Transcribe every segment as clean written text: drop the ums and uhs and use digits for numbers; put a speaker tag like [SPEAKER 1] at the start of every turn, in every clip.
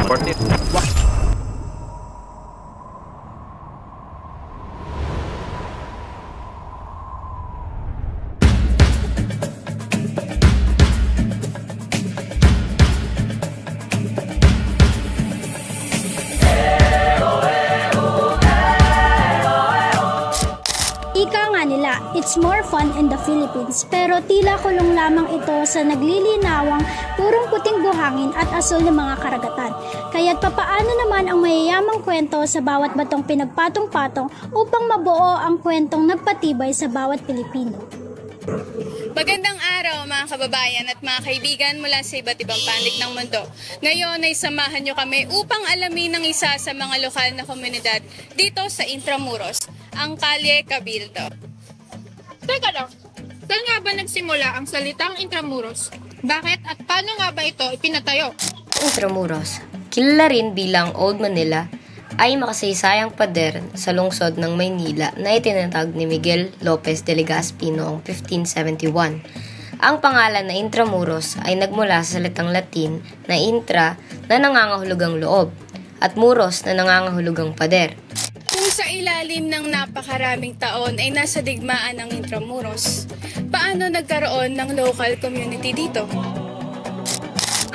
[SPEAKER 1] Ika nga nila, it's more fun in the Philippines, pero tila kulong lamang ito sa naglilinawang purong puting buhangin at asul ng mga karagatan. Kaya't papaano naman ang mayayamang kwento sa bawat batong pinagpatong-patong upang mabuo ang kwentong nagpatibay sa bawat Pilipino.
[SPEAKER 2] Magandang araw mga kababayan at mga kaibigan mula sa iba't ibang panig ng mundo. Ngayon ay samahan nyo kami upang alamin ang isa sa mga lokal na komunidad dito sa Intramuros, ang Kalye Cabildo.
[SPEAKER 3] Teka lang, saan nga ba nagsimula ang salitang Intramuros? Bakit at paano nga ba ito ipinatayo?
[SPEAKER 4] Intramuros, kilala rin bilang Old Manila, ay makasaysayang pader sa lungsod ng Maynila na itinatag ni Miguel Lopez de Legazpi noong 1571. Ang pangalan na Intramuros ay nagmula sa salitang Latin na intra na nangangahulugang loob at muros na nangangahulugang pader.
[SPEAKER 2] Kung sa ilalim ng napakaraming taon ay nasa digmaan ng Intramuros, paano nagkaroon ng local community dito?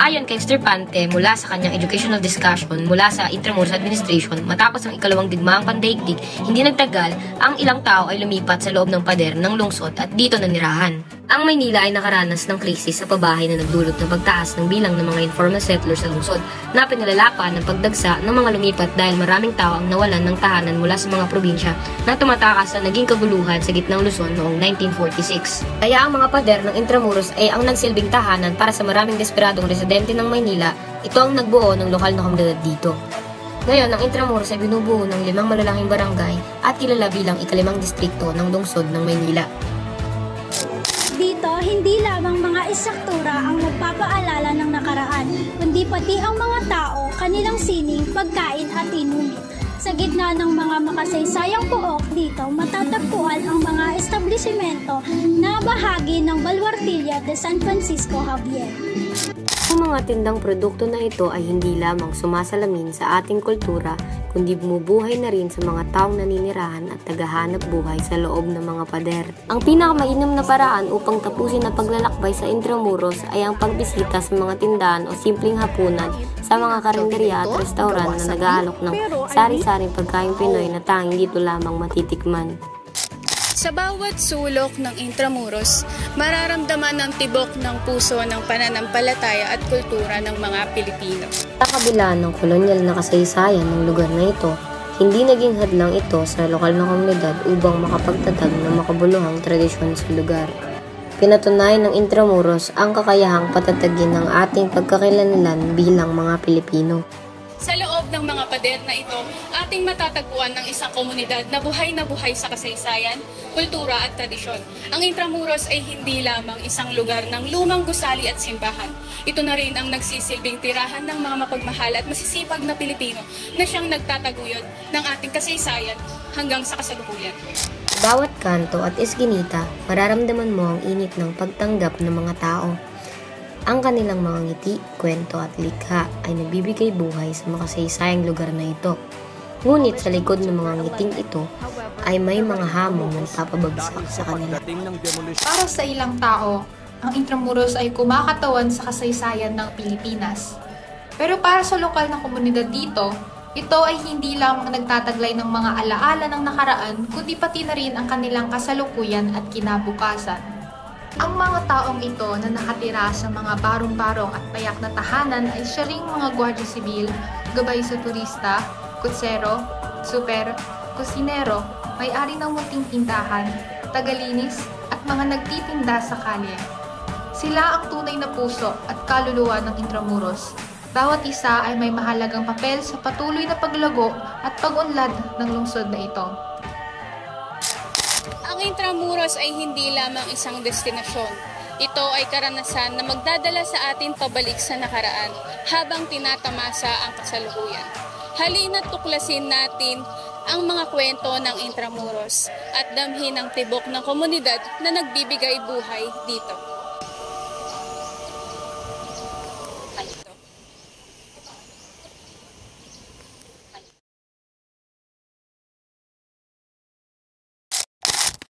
[SPEAKER 4] Ayon kay Esterpante, mula sa kanyang educational discussion mula sa Intramuros Administration, matapos ang ikalawang digmaang pandaigdig, hindi nagtagal, ang ilang tao ay lumipat sa loob ng pader ng lungsod at dito nanirahan. Ang Maynila ay nakaranas ng krisis sa pabahay na nagdulot ng pagtaas ng bilang ng mga informal settlers sa lungsod na pinalalapan ng pagdagsa ng mga lumipat dahil maraming tao ang nawalan ng tahanan mula sa mga probinsya na tumatakas sa naging kaguluhan sa gitnang Luzon noong 1946. Kaya ang mga pader ng Intramuros ay ang nagsilbing tahanan para sa maraming desperadong residente ng Maynila. Ito ang nagbuo ng lokal na komunidad dito. Ngayon, ang Intramuros ay binubuo ng 5 malalaking barangay at kilala bilang ika-5 distrikto ng lungsod ng Maynila.
[SPEAKER 1] Dito, hindi lamang mga istruktura ang magpapaalala ng nakaraan, kundi pati ang mga tao, kanilang sining, pagkain at inumin. Sa gitna ng mga makasaysayang pook dito, matatagpuan ang mga establisimento na bahagi ng Baluartilla de San Francisco Javier.
[SPEAKER 4] Ang mga tindang produkto na ito ay hindi lamang sumasalamin sa ating kultura, kundi bumubuhay na rin sa mga taong naninirahan at tagahanap buhay sa loob ng mga pader. Ang pinakamainam na paraan upang tapusin ang paglalakbay sa Intramuros ay ang pagbisita sa mga tindahan o simpleng hapunan sa mga karinderya at restaurant na nag-aalok ng sari-saring pagkain Pinoy na tanging dito lamang matitikman.
[SPEAKER 2] Sa bawat sulok ng Intramuros, mararamdaman ang tibok ng puso ng pananampalataya at kultura ng mga Pilipino.
[SPEAKER 4] Sa kabila ng kolonyal na kasaysayan ng lugar na ito, hindi naging hadlang ito sa lokal na komunidad upang makapagtatag ng makabuluhang tradisyon sa lugar. Pinatunayan ng Intramuros ang kakayahang patatagin ng ating pagkakakilanlan bilang mga Pilipino.
[SPEAKER 2] Sa loob ng mga pader na ito, ating matatagpuan ng isang komunidad na buhay sa kasaysayan, kultura at tradisyon. Ang Intramuros ay hindi lamang isang lugar ng lumang gusali at simbahan. Ito na rin ang nagsisilbing tirahan ng mga mapagmahal at masisipag na Pilipino na siyang nagtataguyod ng ating kasaysayan hanggang sa kasalukuyan.
[SPEAKER 4] Bawat kanto at eskinita, mararamdaman mo ang init ng pagtanggap ng mga tao. Ang kanilang mga ngiti, kwento at likha ay nagbibigay buhay sa makasaysayang lugar na ito. Ngunit sa likod ng mga ngiting ito ay may mga hamon na papabagsak sa kanila.
[SPEAKER 3] Para sa ilang tao, ang Intramuros ay kumakatawan sa kasaysayan ng Pilipinas. Pero para sa lokal na komunidad dito, ito ay hindi lamang nagtataglay ng mga alaala ng nakaraan, kundi pati na rin ang kanilang kasalukuyan at kinabukasan. Ang mga taong ito na nakatira sa mga barong-barong at payak na tahanan ay siya ring mga gwardiya sibil, gabay sa turista, kutsero, super, kusinero, may-ari ng munting tindahan, tagalinis, at mga nagtitinda sa kalye. Sila ang tunay na puso at kaluluwa ng Intramuros. Bawat isa ay may mahalagang papel sa patuloy na paglago at pag-unlad ng lungsod na ito.
[SPEAKER 2] Ang Intramuros ay hindi lamang isang destinasyon. Ito ay karanasan na magdadala sa atin pabalik sa nakaraan habang tinatamasa ang kasalukuyan. Halina't tuklasin natin ang mga kwento ng Intramuros at damhin ang tibok ng komunidad na nagbibigay buhay dito.